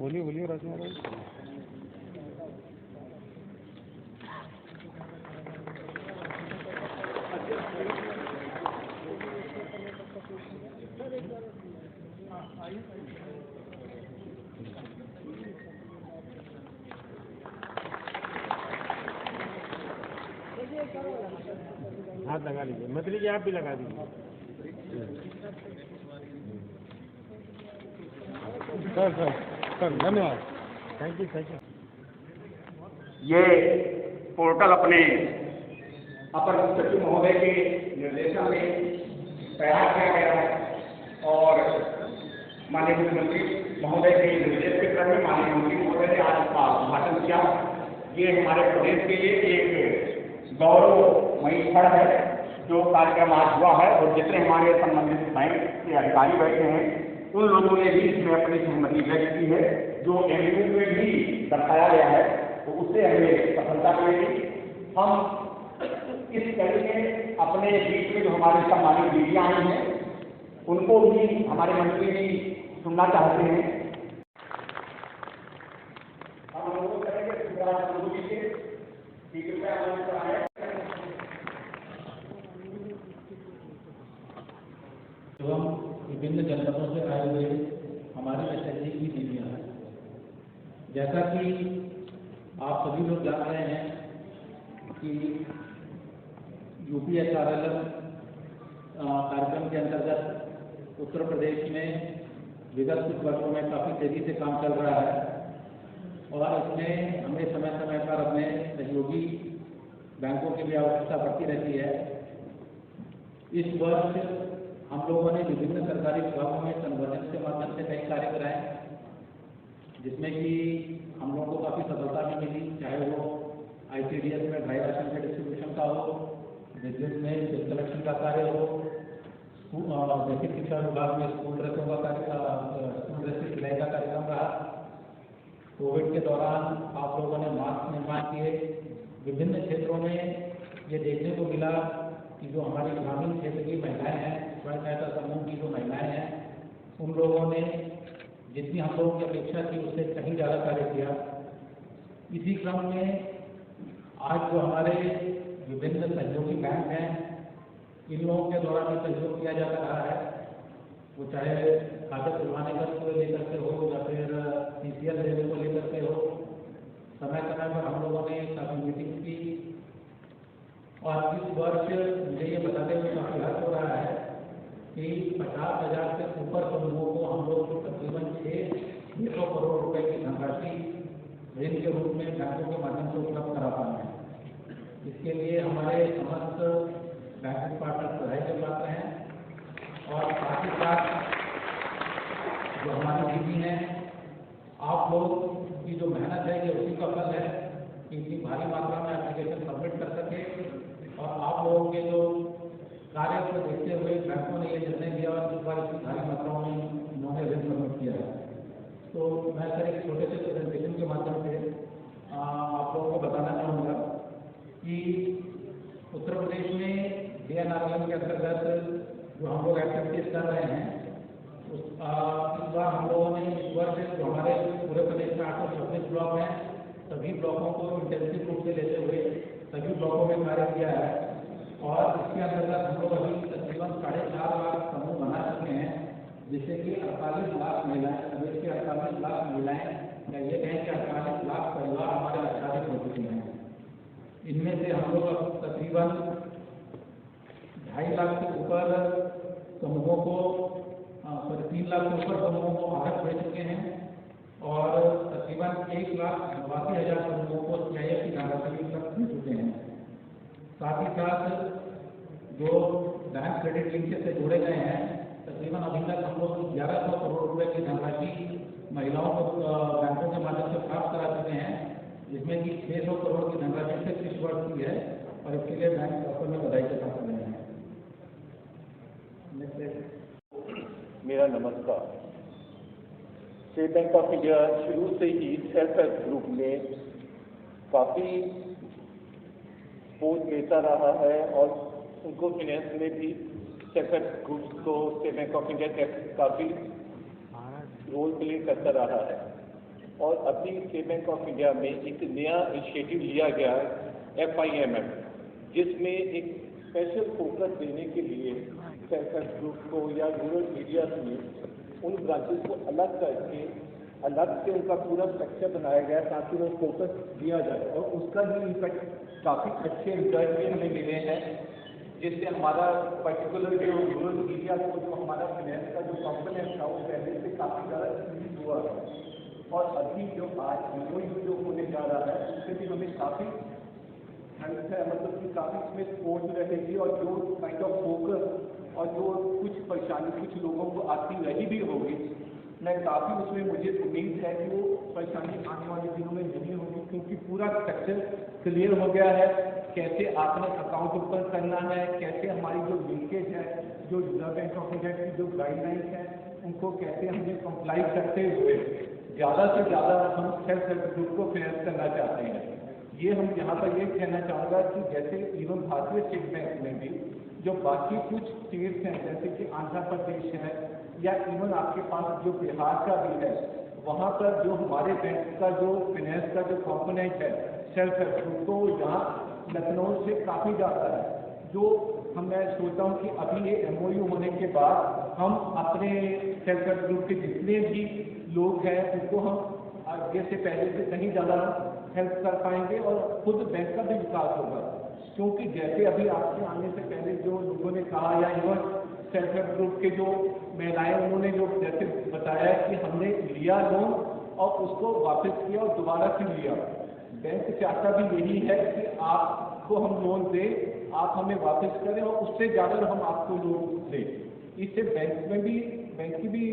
बोलिए बोलिए राजकुमार भाई। हाथ लगा लीजिए, मतलब कि आप भी लगा दीजिए। सर धन्यवाद, थैंक यू। ये पोर्टल अपने अपर मुख्य सचिव महोदय के निर्देशन में तैयार किया गया है और माननीय मुख्यमंत्री महोदय के निर्देश के क्रम में माननीय मंत्री महोदय ने आज इसका उद्घाटन किया। ये हमारे प्रदेश के लिए एक गौरवमयी क्षण है जो कार्यक्रम आज हुआ है, और जितने हमारे संबंधित बैंक के अधिकारी बैठे हैं उन लोगों ने भी इसमें अपनी सहमति व्यक्त की है। जो एमयू में भी दर्शाया गया है तो उससे हमें सफलता मिलेगी। हम इस कड़ी में अपने बीच में जो हमारे सम्मानित दीदियां आई हैं उनको भी हमारे मंत्री जी सुनना चाहते हैं। हम अनुरोध करेंगे जी से कि कृपया एवं विभिन्न जनपदों से आए हुए हमारे एसएचजी की दीदियां हैं। जैसा कि आप सभी लोग जान रहे हैं कि यूपीएसआरएल कार्यक्रम के अंतर्गत उत्तर प्रदेश में विगत कुछ वर्षों में काफ़ी तेजी से काम चल रहा है और इसमें हमें समय समय पर अपने सहयोगी बैंकों की भी आवश्यकता बढ़ती रहती है। इस वर्ष हम लोगों ने विभिन्न सरकारी विभागों में कन्वर्जेंस के माध्यम से कई कार्य कराए, जिसमें कि हम लोगों को काफ़ी सफलता भी मिली, चाहे वो आईसीडीएस में ड्राई राशन के डिस्ट्रीब्यूशन का हो, विद्युत में बिल कलेक्शन का कार्य हो, बेसिक शिक्षा विभाग में स्कूल ड्रेसों का कार्य, स्कूल ड्रेस की सिलाई का कार्यक्रम रहा। कोविड के दौरान आप लोगों ने मास्क निर्माण किए। विभिन्न क्षेत्रों में ये देखने को मिला कि जो हमारी ग्रामीण क्षेत्र की महिलाएं हैं, स्वयं सहायता समूह की जो महिलाएं हैं, उन लोगों ने जितनी हम लोगों की अपेक्षा थी उससे कहीं ज़्यादा कार्य किया। इसी क्रम में आज जो हमारे विभिन्न सहयोगी बैंक हैं, इन लोगों के द्वारा भी सहयोग किया जा रहा है, वो चाहे खाते खुलवाने को लेकर के हो या फिर सीसीएल लेने को लेकर के हो। समय समय पर हम लोगों ने काफ़ी मीटिंग की और इस वर्ष मुझे ये बताते हुए काफ़ी हर्ष हो रहा है कि 50,000 से ऊपर समूहों को हम लोग तकरीबन 600 करोड़ रुपए की धनराशि ऋण के रूप में बैंकों के माध्यम से उपलब्ध करा पाए हैं। इसके लिए हमारे समस्त बैंकिंग पार्टनर बधाई के पात्र हैं और साथ ही साथ जो हमारी दीदी हैं, आप लोग की जो मेहनत है ये उसी का फल है कि इतनी भारी मात्रा में एप्लीकेशन सबमिट कर सके और आप लोगों के जो कार्य को देखते हुए बैंकों ने ये निर्णय लिया और इस बार इतनी भारी मात्राओं में उन्होंने ऋण सबमिट किया है। तो मैं सर एक छोटे से प्रेजेंटेशन के माध्यम से आप लोगों को बताना चाहूँगा कि उत्तर प्रदेश में DNRLM के अंतर्गत जो हम लोग एक्टिविटीज कर रहे हैं इस बार हम लोगों ने इस वर्ष जो हमारे पूरे प्रदेश में 826 ब्लॉक हैं, सभी ब्लॉकों को इंटेंसिव रूप से लेते हुए सभी ब्लॉकों में कार्य किया है और इसके अंतर्गत हम लोग अभी तकरीबन 4.5 लाख समूह बना चुके हैं, जिससे कि 48 लाख महिलाएं, प्रदेश के 48 लाख महिलाएं या ये कहें कि 48 लाख परिवार हमारे आच्छादित हो चुके हैं। इनमें से हम लोग अब तकरीबन 2.5 लाख से ऊपर समूहों को 3 लाख से ऊपर समूहों को भारत भेज चुके हैं और तकरीबन 1,89,000 समूहों को CIF की धनराशि तक दे चुके हैं। साथ ही साथ जो बैंक क्रेडिट लिंकेज से जोड़े गए हैं, तकरीबन अभी तक हम लोग 1100 करोड़ रुपए की धनराशि महिलाओं को बैंकों के माध्यम से प्राप्त करा चुके हैं, जिसमें कि 600 करोड़ की धनराशि से इस वर्ष की है और इसके लिए बैंक वास्तव में बधाई के साथ रहे हैं। मेरा नमस्कार। स्टेट बैंक ऑफ इंडिया शुरू से ही सेल्फ हेल्प ग्रुप में काफ़ी सपोर्ट देता रहा है और उनको फाइनेंस में भी सेल्फ हेल्प ग्रुप को स्टेट बैंक ऑफ इंडिया काफ़ी रोल प्ले करता रहा है। और अभी स्टेट बैंक ऑफ इंडिया में एक नया इनिशिएटिव लिया गया है FIMM, जिसमें एक स्पेशल फोकस देने के लिए सेल्फ हेल्प ग्रुप को या रूरल एरियाज में उन ब्रांचेस को अलग करके अलग से उनका पूरा स्ट्रक्चर बनाया गया ताकि वो फोकस दिया जाए, और उसका भी इम्पैक्ट काफ़ी अच्छे रिजल्ट भी हमें मिले हैं, जिससे हमारा पर्टिकुलर जो रूरल एरिया को जो हमारा फाइनेंस का जो कंपोनेंट था वो पहले से काफ़ी ज़्यादा इंक्रीज हुआ है। और अभी जो आज जो होने जा रहा है उससे भी हमें काफ़ी हेल्प है, मतलब कि काफ़ी इसमें सपोर्ट रहेगी, और जो काइंड ऑफ फोकस और जो कुछ परेशानी कुछ लोगों को आती रही भी होगी, मैं काफ़ी उसमें मुझे उम्मीद है कि वो परेशानी आने वाले दिनों में नहीं होगी, क्योंकि पूरा स्ट्रक्चर क्लियर हो गया है। कैसे आपने अकाउंट ओपन करना है, कैसे हमारी जो लिंकेज है, जो रिजर्व बैंक ऑफ इंडिया की जो गाइडलाइंस हैं उनको कैसे हमें कंप्लाई करते हुए ज़्यादा से ज़्यादा हम सेल्फ हेल्प ग्रुप को फाइनेंस करना चाहते हैं। ये हम यहाँ पर ये कहना चाहूँगा कि जैसे इवन भारतीय स्टेट बैंक में भी जो बाकी कुछ स्टेट्स हैं जैसे कि आंध्र प्रदेश है या इवन आपके पास जो बिहार का भी है, वहाँ पर जो हमारे बैंक का जो फाइनेंस का जो कंपोनेंट है सेल्फ हेल्प ग्रुप को यहाँ लखनऊ से काफ़ी ज़्यादा है, जो मैं सोचता हूँ कि अभी ये MOU होने के बाद हम अपने सेल्फ हेल्प ग्रुप के जितने भी लोग हैं उनको हम आगे से पहले से कहीं ज़्यादा हेल्प कर पाएंगे और खुद बैंक का भी विकास होगा। क्योंकि जैसे अभी आपके आने से पहले जो लोगों ने कहा या इवन सेल्फ हेल्प ग्रुप के जो महिलाएं उन्होंने जो जैसे बताया कि हमने लिया लोन और उसको वापस किया और दोबारा फिर लिया। बैंक चाहता भी यही है कि आपको हम लोन दें, आप हमें वापस करें और उससे ज़्यादा हम आपको लोन दें। इससे बैंक की भी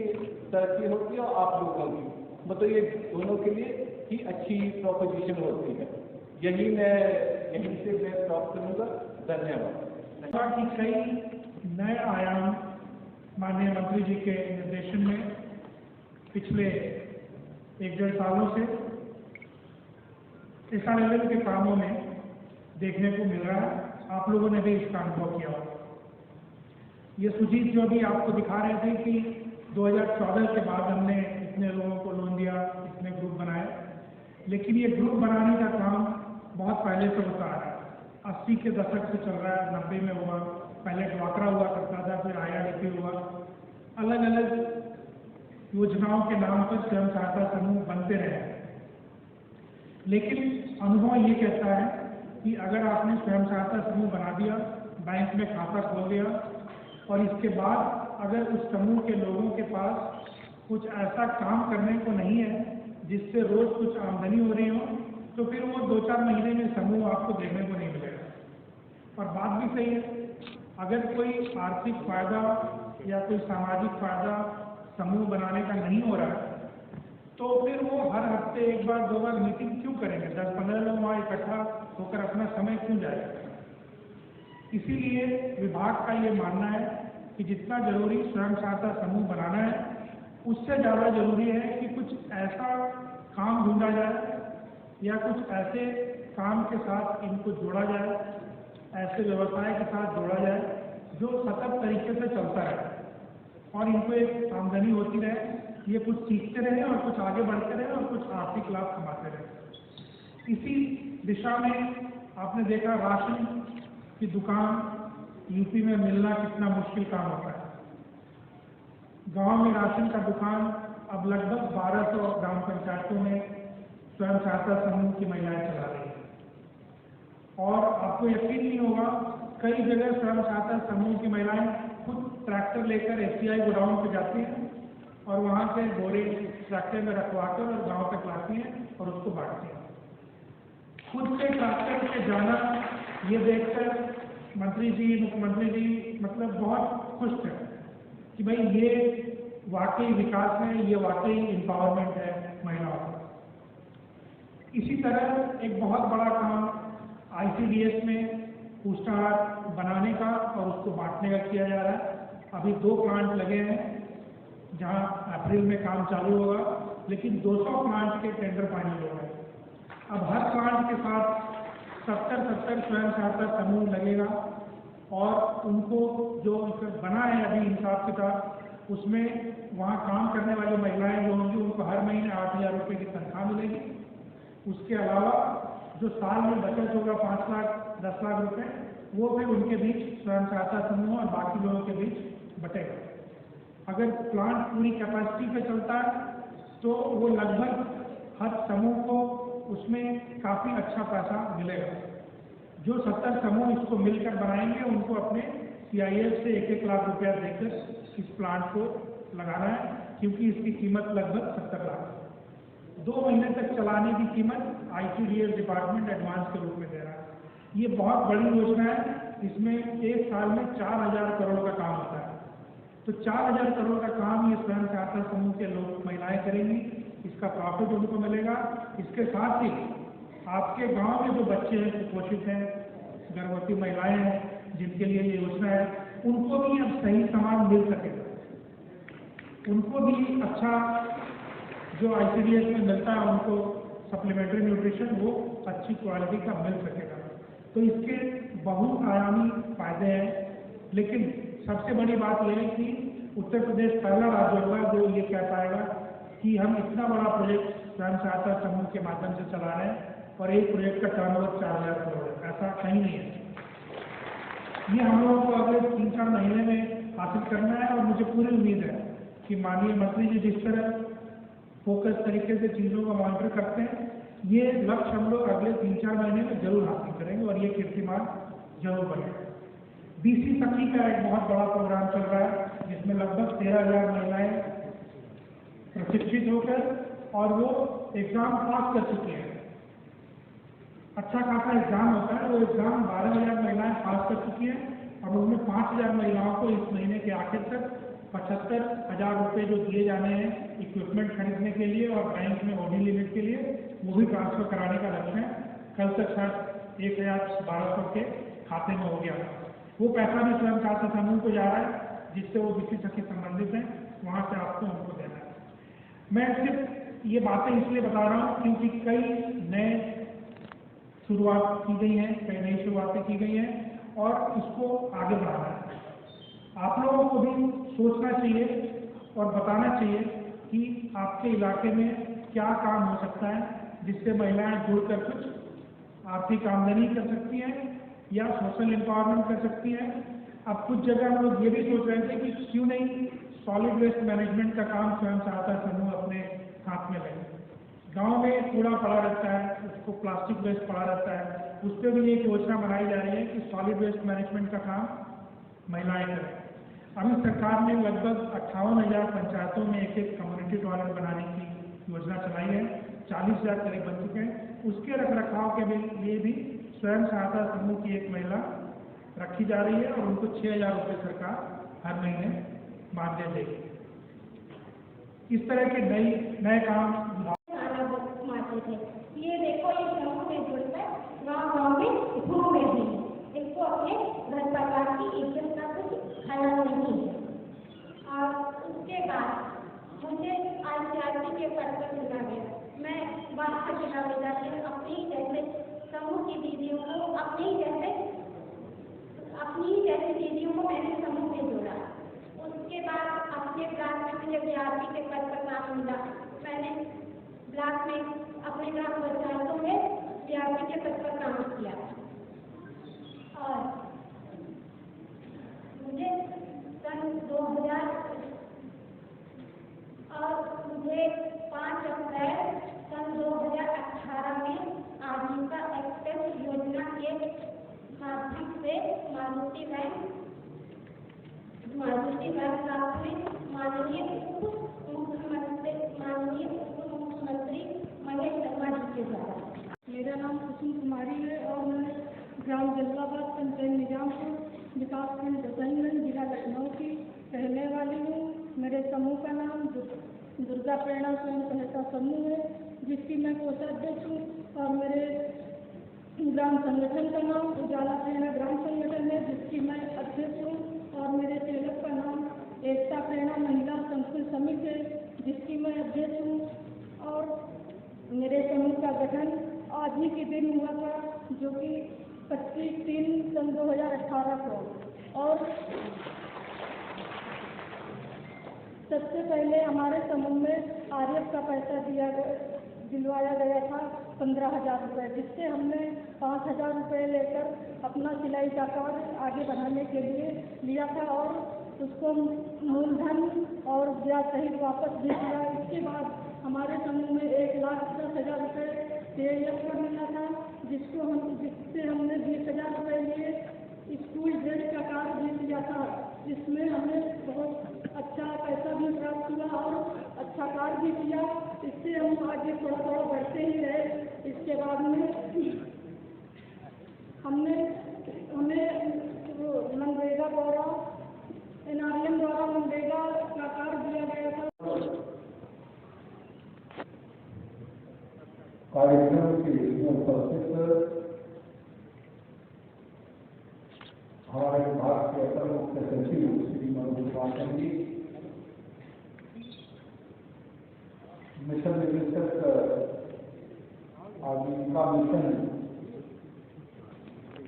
तरक्की होती है और आप लोगों की, मतलब ये दोनों के लिए ही अच्छी प्रोपोजिशन होती है। यहीं से मैं स्टॉप करूँगा। धन्यवाद। कि कई नए आयाम माननीय मंत्री जी के निर्देशन में पिछले 1-1.5 सालों से SRLM के कामों में देखने को मिल रहा है। आप लोगों ने भी इसका अनुभव किया होगा। ये सुजीत जो भी आपको दिखा रहे थे कि 2014 के बाद हमने इतने लोगों को लोन दिया, इतने ग्रुप बनाए, लेकिन ये ग्रुप बनाने का काम बहुत पहले से होता है। 80 के दशक से चल रहा है, 90 में हुआ, पहले ड्वाक्रा हुआ करता था, फिर IRDP हुआ। अलग अलग योजनाओं के नाम पर स्वयं सहायता समूह बनते रहे, लेकिन अनुभव ये कहता है कि अगर आपने स्वयं सहायता समूह बना दिया, बैंक में खाता खोल दिया और इसके बाद अगर उस समूह के लोगों के पास कुछ ऐसा काम करने को नहीं है जिससे रोज कुछ आमदनी हो रही हो, तो फिर वो 2-4 महीने में समूह आपको देखने को नहीं मिलेगा। और बात भी सही है, अगर कोई आर्थिक फायदा या कोई सामाजिक फायदा समूह बनाने का नहीं हो रहा है, तो फिर वो हर हफ्ते 1 बार 2 बार मीटिंग क्यों करेंगे? 10-15 लोग वहाँ इकट्ठा होकर अपना समय क्यों जाएगा? इसीलिए विभाग का ये मानना है कि जितना जरूरी स्वयं सहायता समूह बनाना है, उससे ज़्यादा जरूरी है कि कुछ ऐसा काम ढूंढा जाए या कुछ ऐसे काम के साथ इनको जोड़ा जाए, ऐसे व्यवसाय के साथ जोड़ा जाए जो सतत तरीके से चलता रहे और इनको एक आमदनी होती रहे, ये कुछ सीखते रहे और कुछ आगे बढ़ते रहे और कुछ आर्थिक लाभ कमाते रहे। इसी दिशा में आपने देखा राशन की दुकान यूपी में मिलना कितना मुश्किल काम होता है। गांव में राशन का दुकान अब लगभग 1200 ग्राम पंचायतों में स्वयं सहायता समूह की महिलाएं चला रही है। और आपको यकीन नहीं होगा, कई जगह स्वयं सहायता समूह की महिलाएं खुद ट्रैक्टर लेकर SCI गोडाउन पे जाती हैं और वहाँ से बोरे ट्रैक्टर में रखवाकर और गांव तक लाती हैं और उसको बांटती हैं। खुद से ट्रैक्टर पे जाना ये देखकर मंत्री जी, मुख्यमंत्री जी मतलब बहुत खुश थे कि भाई ये वाकई विकास है, ये वाकई एम्पावरमेंट है महिलाओं का। इसी तरह एक बहुत बड़ा काम ICDS में पूछताछ बनाने का और उसको बांटने का किया जा रहा है। अभी 2 प्लांट लगे हैं जहां अप्रैल में काम चालू होगा, लेकिन 200 प्लांट के टेंडर फाइनल हो गए। अब हर प्लांट के साथ 70 स्वयं सहायता समूह लगेगा और उनको जो बना है अभी हिसाब किताब उसमें वहाँ काम करने वाली महिलाएं जो होंगी उनको हर महीने 8,000 रुपये की तनख्वाह मिलेगी। उसके अलावा जो साल में बचत होगा 5 लाख 10 लाख रुपए, वो फिर उनके बीच स्वयं सहायता समूह और बाकी लोगों के बीच बटेगा। अगर प्लांट पूरी कैपेसिटी पे चलता है तो वो लगभग हर समूह को उसमें काफ़ी अच्छा पैसा मिलेगा। जो 70 समूह इसको मिलकर बनाएंगे उनको अपने CIF से 1-1 लाख रुपया देकर इस प्लांट को लगाना है, क्योंकि इसकी कीमत लगभग 70 लाख है। 2 महीने तक चलाने की कीमत ICDS डिपार्टमेंट एडवांस के रूप में दे रहा है। ये बहुत बड़ी योजना है। इसमें एक साल में 4,000 करोड़ का काम होता है। तो 4,000 करोड़ का काम ये स्वयं सहायता समूह के लोग महिलाएं करेंगी, इसका प्रॉफिट उनको मिलेगा। इसके साथ ही आपके गांव में जो बच्चे हैं, कुपोषित हैं, गर्भवती महिलाएं हैं, जिनके लिए ये योजना है, उनको भी अब सही सामान मिल सकेगा। उनको भी अच्छा जो ICDS में मिलता है, उनको सप्लीमेंट्री न्यूट्रिशन वो अच्छी क्वालिटी का मिल सकेगा। तो इसके बहुआयामी फायदे हैं। लेकिन सबसे बड़ी बात यह है कि उत्तर प्रदेश पहला राज्य होगा जो ये कह पाएगा कि हम इतना बड़ा प्रोजेक्ट स्वयं सहायता समूह के माध्यम से चला रहे हैं और एक प्रोजेक्ट का टर्नओवर 4,000 करोड़ है। ऐसा कहीं नहीं है। ये हम लोगों को अगले 3-4 महीने में हासिल करना है और मुझे पूरी उम्मीद है कि माननीय मंत्री जी जिस तरह फोकस तरीके से चीज़ों को मॉनिटर करते हैं, ये लक्ष्य हम लोग अगले 3-4 महीने में जरूर हासिल करेंगे और ये कीर्तिमान जरूर बनेगा। BC सखी का एक बहुत बड़ा प्रोग्राम चल रहा है, जिसमें लगभग 13,000 महिलाएं प्रशिक्षित होकर और वो एग्जाम पास कर चुकी हैं। अच्छा खासा एग्जाम होता है, वो एग्जाम 12,000 महिलाएं पास कर चुकी हैं और उनमें 5,000 महिलाओं को इस महीने के आखिर तक 75,000 रुपये जो दिए जाने हैं इक्विपमेंट खरीदने के लिए और बैंक में OD लिमिट के लिए, वो भी ट्रांसफर कराने का लक्ष्य है। कल तक शायद 1,1200 के खाते में हो गया। वो पैसा भी स्वयं सहायता समूह को जा रहा है, जिससे वो BC सखी संबंधित हैं, वहाँ से आपको उनको देना है। मैं सिर्फ ये बातें इसलिए बता रहा हूँ क्योंकि कई नए शुरुआत की गई हैं, कई नई शुरुआतें की गई हैं और इसको आगे बढ़ाना है। आप लोगों को भी सोचना चाहिए और बताना चाहिए कि आपके इलाके में क्या काम हो सकता है जिससे महिलाएं जुड़कर कुछ आर्थिक आमदनी कर सकती हैं या सोशल एम्पावरमेंट कर सकती हैं। अब कुछ जगह हम लोग ये भी सोच रहे थे कि क्यों नहीं सॉलिड वेस्ट मैनेजमेंट का काम स्वयं सहायता समूह अपने हाथ में लें। गांव में कूड़ा पड़ा रहता है, उसको प्लास्टिक वेस्ट पड़ा रहता है, उस पर भी एक योजना बनाई जा रही है कि सॉलिड वेस्ट मैनेजमेंट का काम महिलाएं करें। अभी सरकार ने लगभग 58,000 पंचायतों में एक कम्युनिटी टॉयलेट बनाने की योजना चलाई है। 40,000 करीब बन चुके हैं। उसके रखरखाव के लिए भी स्वयं सहायता समूह की एक महिला रखी जा रही है और उनको 6,000 रुपये सरकार हर महीने मानदेय देगी। इस तरह के नए काम थे। ये देखो, ये समूह में जुड़कर गाँव में घूम रहे हैं। इनको अपने घर परिवार की इज्जत का कुछ ख्याल नहीं है। और उसके बाद मुझे ICRC के पद पर चुना गया। मैं बात का चुनाव जाकर अपनी जैसे समूह की दीदियों को अपनी जैसे दीदियों को मैंने समूह में जोड़ा। उसके बाद अपने ब्लॉक में मुझे BRP के पद पर काम मिला। मैंने ब्लॉक में अपने ग्राम पंचायतों में BRP के पद पर काम किया और मुझे सन 2000 और मुझे 5 अप्रैल सन 2018 में आजीविका एक्सप्रेस योजना के माध्यम से मारुति बैंक ब्लॉक में माननीय उप मुख्यमंत्री महेश शर्मा जी के द्वारा। मेरा नाम कुसुम कुमारी है और मैं ग्राम जलालाबाद पंचायत निजामपुर विकासखंड दसनगंज जिला लखनऊ की रहने वाली हूँ। मेरे समूह का नाम दुर्गा प्रेरणा स्वयं सहायता समूह है, जिसकी मैं कोषाध्यक्ष हूँ। और मेरे ग्राम संगठन का नाम उजाला प्रेरणा ग्राम संगठन है, जिसकी मैं अध्यक्ष हूँ। और मेरे सेवक का नाम एकता प्रेरणा महिला संकुल समिति है, जिसकी मैं अध्यक्ष हूँ। और मेरे समूह का गठन आज ही के दिन हुआ था, जो कि 25/3 सन 2018 को। और पहले हमारे समूह में आरएफ का पैसा दिलवाया गया था 15,000 रुपये, जिससे हमने 5,000 रुपये लेकर अपना सिलाई का कार्य आगे बढ़ाने के लिए लिया था और उसको मूलधन और ब्याज सहित वापस भी किया। इसके बाद हमारे समूह में 1,10,000 रुपये CIF का मिला था, जिससे हमने 20,000 रुपये लिए स्कूल ड्रेस का कार्य भी किया था, जिसमें हमें बहुत अच्छा पैसा भी प्राप्त हुआ और अच्छा कार्य भी किया। इससे हम आगे थोड़ा थोड़ा बढ़ते ही रहे। इसके बाद में हमें मनरेगा द्वारा NRM द्वारा मनरेगा का कार्य दिया गया था। कार्यक्रम के लिए उपस्थित हमारे विभाग के अपर मुख्य सचिव श्री मनोज वासन जी, मिशन निदेशक Aajeevika mission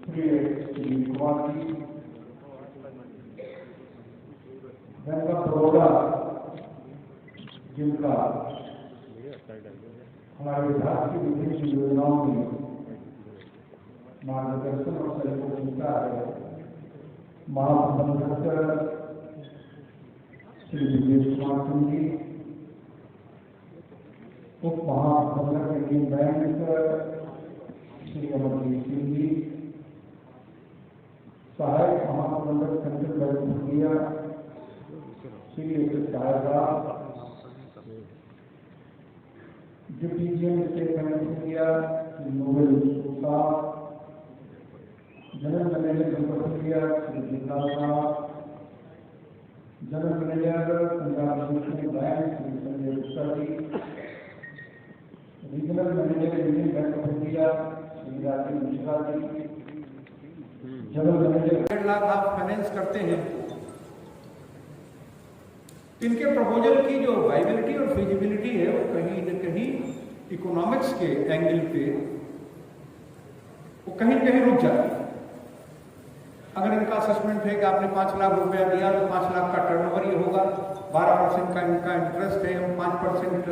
Shri Sunil Kumar ji, bank of Baroda जिनका हमारे विभाग की विभिन्न योजनाओं में मार्गदर्शन और सहयोग मिलता है, महाप्रबंधक श्री विजय कुमार सिंह जी, उप महाप्रबंधक इंडियन बैंक श्री अमरजीत सिंह जी, सहायक महाप्रबंधक Central Bank of India Shri Sahba, deputy GM State Bank of India Shri Nobel Sousa, general manager Bank of India Shri Jindal साहब, general manager Punjab National Bank Shri Sanjay Gupta ji, regional manager Indian Bank of India Shri Rajeev Mishra ji, general manager. 1.5 lakh आप फाइनेंस करते हैं, इनके प्रपोजल की जो viability और फिजिबिलिटी है वो कहीं न कहीं इकोनॉमिक्स के एंगल पे वो कहीं न कहीं रुक जाती है। अगर इनका असेसमेंट है कि आपने 5 लाख रुपया दिया तो 5 लाख का टर्नओवर ये होगा, 12% का इनका इंटरेस्ट है, हम 5%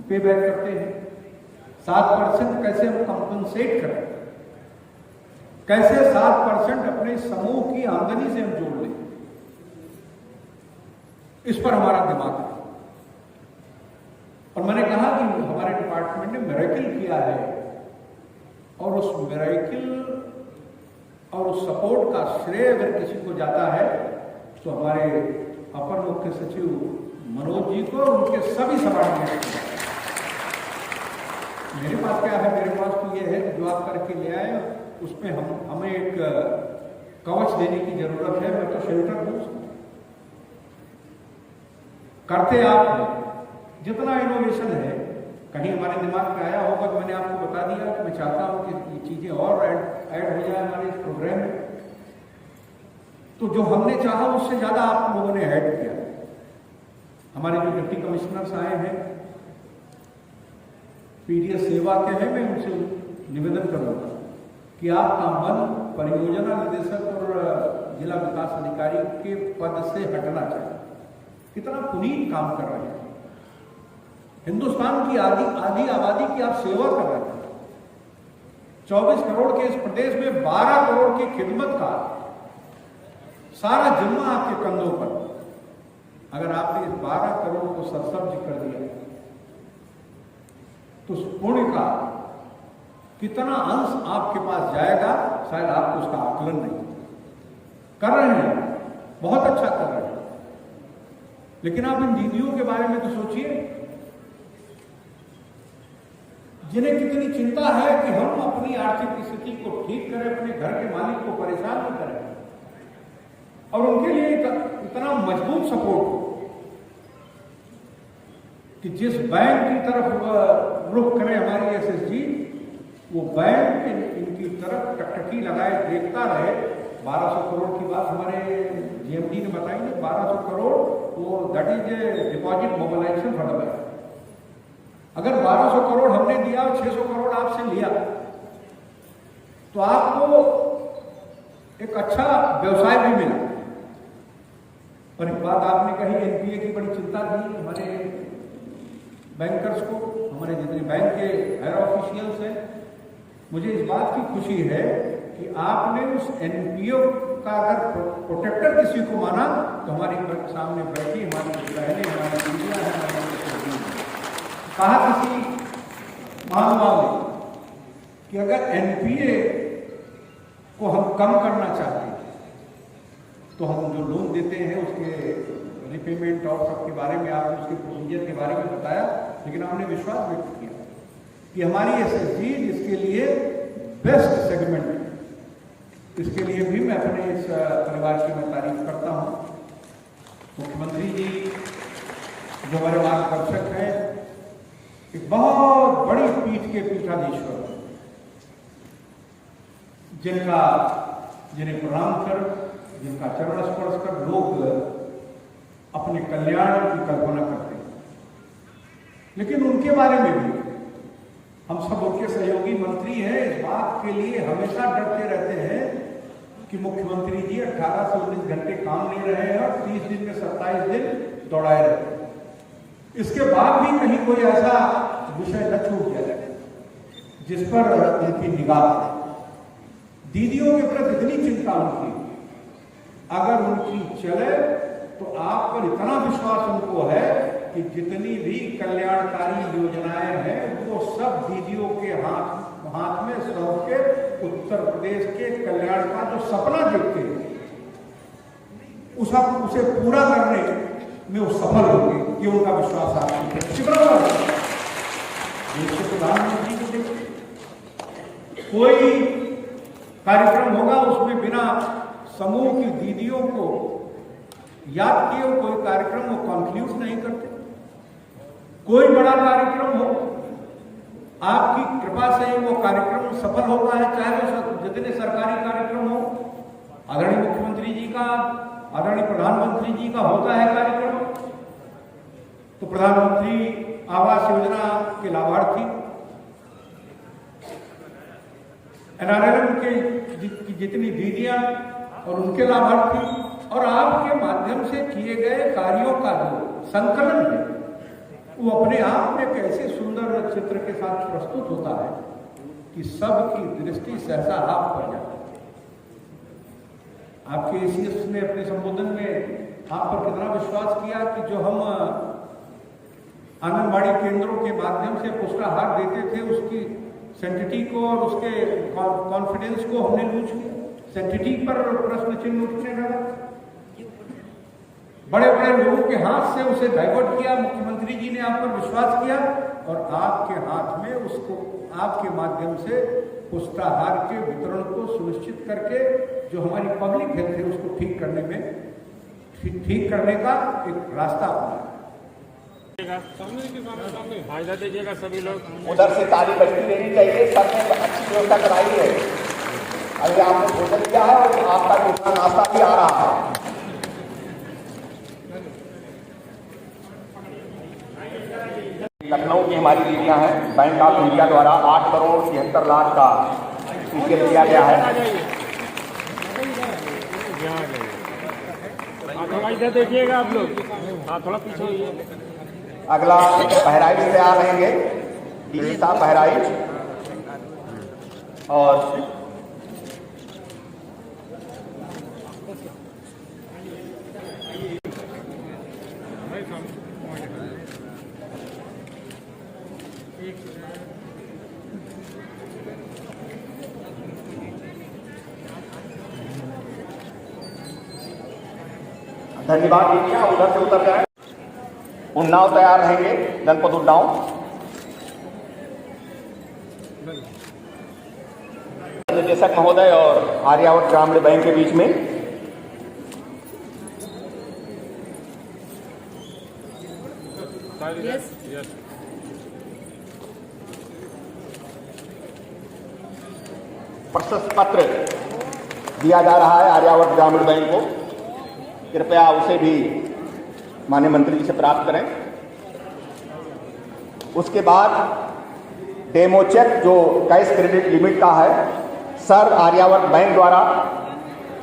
पे बैक करते हैं, 7% कैसे हम कंपनसेट करें, कैसे 7% अपने समूह की आमदनी से हम जोड़ लें, इस पर हमारा दिमाग है। और मैंने कहा कि हमारे डिपार्टमेंट ने मिरेकल किया है और उस मिरेकल और उस सपोर्ट का श्रेय अगर किसी को जाता है तो हमारे अपर मुख्य सचिव मनोज जी को और उनके सभी सबॉर्डिनेट्स को। मेरे पास क्या है, मेरे पास तो ये है कि जो आप करके ले आए उसमें हमें एक कवच देने की जरूरत है। मैं तो शेल्टर हूं, करते आप जितना इनोवेशन है, कहीं हमारे दिमाग में आया होगा तो मैंने आपको बता दिया कि मैं चाहता हूं कि ये चीजें और ऐड हो जाए हमारे इस प्रोग्राम में। तो जो हमने चाहा उससे ज्यादा आप लोगों ने ऐड किया। हमारे जो डिप्टी कमिश्नर्स आए हैं पीडीएस सेवा के हैं, मैं उनसे निवेदन करूंगा कि आपका मन परियोजना निदेशक और जिला विकास अधिकारी के पद से हटना चाहिए। कितना पुनीत काम कर रहे हैं, हिंदुस्तान की आधी आबादी की आप सेवा कर रहे हैं। 24 करोड़ के इस प्रदेश में 12 करोड़ की खिदमत का सारा जिम्मा आपके कंधों पर। अगर आपने इस 12 करोड़ को सरसब्ज कर दिया तो उस पुण्य का कितना अंश आपके पास जाएगा, शायद आपको उसका आकलन नहीं। कर रहे हैं, बहुत अच्छा कर रहे हैं, लेकिन आप इन दीदियों के बारे में तो सोचिए जिन्हें कितनी चिंता है कि हम अपनी आर्थिक स्थिति को ठीक करें, अपने घर के मालिक को परेशान न करें, और उनके लिए इतना मजबूत सपोर्ट कि जिस बैंक की तरफ रुख करे हमारी SSG, वो बैंक इनकी तरफ टकटकी लगाए देखता रहे। 1200 करोड़ की बात हमारे GMD ने बताई है। 1200 करोड़ वो that is deposit mobilization fund है। अगर 1200 करोड़ हमने दिया और 600 करोड़ आपसे लिया तो आपको एक अच्छा व्यवसाय भी मिला। और एक बात आपने कही, एनपीए की बड़ी चिंता थी हमारे बैंकर्स को, हमारे जितने बैंक के हायर ऑफिशियल्स हैं। मुझे इस बात की खुशी है कि आपने उस एनपीओ का अगर प्रोटेक्टर किसी को माना तो हमारे सामने बैठी हमारी बहनें, हमारी दीदियां हैं, कहा किसी महानुभाव ने कि अगर एनपीए को हम कम करना चाहते हैं तो हम जो लोन देते हैं उसके रिपेमेंट और सबके बारे में आपने उसके प्रोसीजर के बारे में बताया, लेकिन आपने विश्वास व्यक्त किया कि हमारी एसएसजी इसके लिए बेस्ट सेगमेंट है। इसके लिए भी मैं अपने इस परिवार की मैं तारीफ करता हूँ। मुख्यमंत्री जी जो हमारे मार्गदर्शक हैं, एक बहुत बड़ी पीठ के पीठाधीश्वर जिन्हें प्रणाम कर, जिनका चरण स्पर्श कर लोग अपने कल्याण की कल्पना करते हैं, लेकिन उनके बारे में भी हम सब उनके सहयोगी मंत्री हैं, इस बात के लिए हमेशा डरते रहते हैं कि मुख्यमंत्री जी 18 से 19 घंटे काम ले रहे हैं और 30 दिन में 27 दिन दौड़ाए रहते हैं। इसके बाद भी कहीं कोई ऐसा विषय न छूट जाए जिस पर उनकी निगाह, दीदियों के प्रति इतनी चिंता उनकी, अगर उनकी चले तो आप पर इतना विश्वास उनको है कि जितनी भी कल्याणकारी योजनाएं हैं वो सब दीदियों के हाथ में सबके उत्तर प्रदेश के कल्याण का जो सपना देखते हैं उसे पूरा करने में वो सफल होंगे, ये उनका विश्वास आपकी प्रधानमंत्री को देखिए, कोई कार्यक्रम होगा उसमें बिना समूह की दीदियों को याद किए कोई कार्यक्रम वो कॉन्क्लूड नहीं करते। कोई बड़ा कार्यक्रम हो, आपकी कृपा से वो कार्यक्रम सफल होता है, चाहे वो जितने सरकारी कार्यक्रम हो, आदरणीय मुख्यमंत्री जी का, आदरणीय प्रधानमंत्री जी का होता है कार्यक्रम, तो प्रधानमंत्री आवास योजना के लाभार्थी, एनआरएलएम के जितनी दीदियां और उनके लाभार्थी, और आपके माध्यम से किए गए कार्यों का जो संकलन है वो अपने आप में कैसे सुंदर चित्र के साथ प्रस्तुत होता है कि सबकी दृष्टि सहसा आप पर जाती है। आपके एसीएस ने अपने संबोधन में आप पर कितना विश्वास किया कि जो हम आंगनबाड़ी केंद्रों के माध्यम से पुष्टाहार देते थे उसकी सेंटिटी को और उसके कॉन्फिडेंस को हमने लूज किया, सेंटिटी पर प्रश्न चिन्ह उठने लगा, बड़े बड़े लोगों के हाथ से उसे डाइवर्ट किया। मुख्यमंत्री जी ने आप पर विश्वास किया और आपके हाथ में उसको आपके माध्यम से पुष्टाहार के वितरण को सुनिश्चित करके जो हमारी पब्लिक हेल्थ है उसको ठीक करने का एक रास्ता अपनाया। फायदा दीजिएगा सभी लोग, उधर से ताली बजती रहनी चाहिए, सबने अच्छी व्यवस्था कराई है। अभी आपने भोजन किया है और आपका दूसरा नाश्ता भी आ रहा है। लखनऊ की हमारी दीदियां हैं, बैंक ऑफ इंडिया द्वारा 8 करोड़ 73 लाख का टीके दिया गया है। थोड़ा इधर देखिएगा आप लोग, हाँ थोड़ा पीछे। अगला बहराइच से आ रहेंगे डीजी साहब बहराइच, और धन्यवाद दीजिए, उधर से उतर जाए। उन्नाव तैयार रहेंगे, जनपद उन्नाव। निदेशक महोदय और आर्यावर्त ग्रामीण बैंक के बीच में प्रशस्ति पत्र दिया जा रहा है आर्यावर्त ग्रामीण बैंक को। कृपया उसे भी माननीय मंत्री जी से प्राप्त करें। उसके बाद डेमो चेक जो कैश क्रेडिट लिमिट का है, सर आर्यावर्त बैंक द्वारा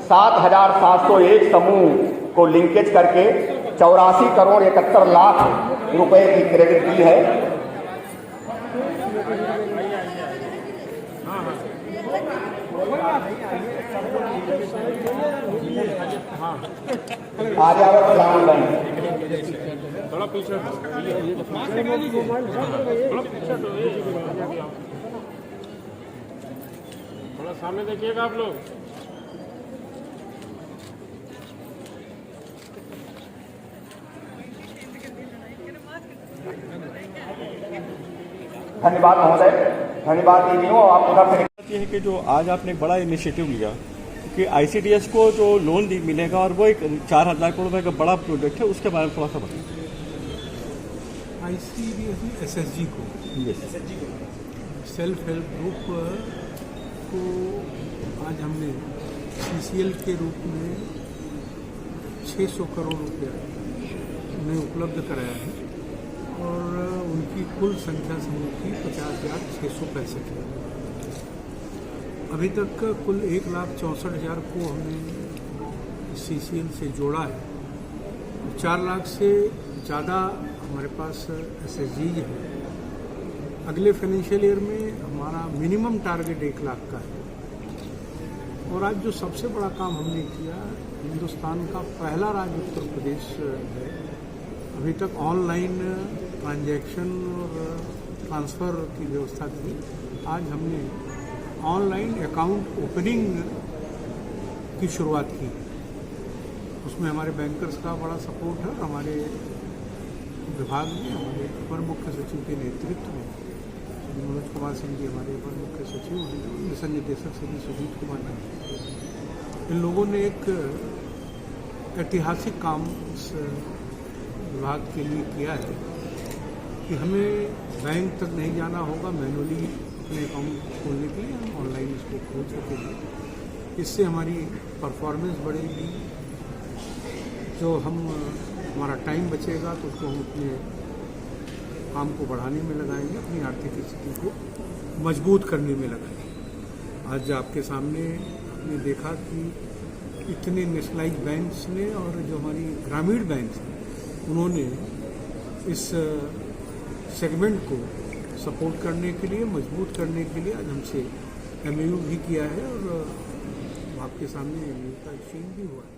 7,701 समूह को लिंकेज करके 84 करोड़ 71 लाख रुपए की क्रेडिट दी है। आर्यावर्त ग्रामीण बैंक। थोड़ा पीछे थोड़ा सामने देखिएगा आप लोग। धन्यवाद महोदय, धन्यवाद दीजियों। आप उधर से ये है कि जो आज आपने एक बड़ा इनिशिएटिव लिया कि ICDS को जो लोन मिलेगा और वो एक 4,000 करोड़ रुपए का बड़ा प्रोजेक्ट है, उसके बारे में थोड़ा सा बताइए। ICDS SSG को सेल्फ हेल्प ग्रुप को आज हमने CCL के रूप में 600 करोड़ रुपया उन्हें उपलब्ध कराया है और उनकी कुल संख्या समूह की 50,665 है। अभी तक कुल 1,64,000 को हमने CCL से जोड़ा है। 4 लाख से ज़्यादा हमारे पास SSG है। अगले फाइनेंशियल ईयर में हमारा मिनिमम टारगेट 1 लाख का है। और आज जो सबसे बड़ा काम हमने किया, हिंदुस्तान का पहला राज्य उत्तर प्रदेश है। अभी तक ऑनलाइन ट्रांजैक्शन और ट्रांसफ़र की व्यवस्था थी। आज हमने ऑनलाइन अकाउंट ओपनिंग की शुरुआत की। उसमें हमारे बैंकर्स का बड़ा सपोर्ट है। हमारे विभाग में हमारे अपर मुख्य सचिव के नेतृत्व में मनोज कुमार सिंह जी हमारे अपर मुख्य सचिव हैं, मिशन निदेशक श्री सुजीत कुमार जी, इन लोगों ने एक ऐतिहासिक काम इस विभाग के लिए किया है कि हमें बैंक तक नहीं जाना होगा मैनुअली अपने अकाउंट खोलने के लिए। हम ऑनलाइन इसको खोल सकेंगे। इससे हमारी परफॉर्मेंस बढ़ेगी। जो हमारा टाइम बचेगा तो उसको हम अपने काम को बढ़ाने में लगाएंगे, अपनी आर्थिक स्थिति को मजबूत करने में लगाएंगे। आज आपके सामने आपने देखा कि इतने नेशनलाइज बैंक्स ने और जो हमारी ग्रामीण बैंक हैं उन्होंने इस सेगमेंट को सपोर्ट करने के लिए, मजबूत करने के लिए आज हमसे MOU भी किया है और आपके सामने MOU का एक्सचेंज भी हुआ है।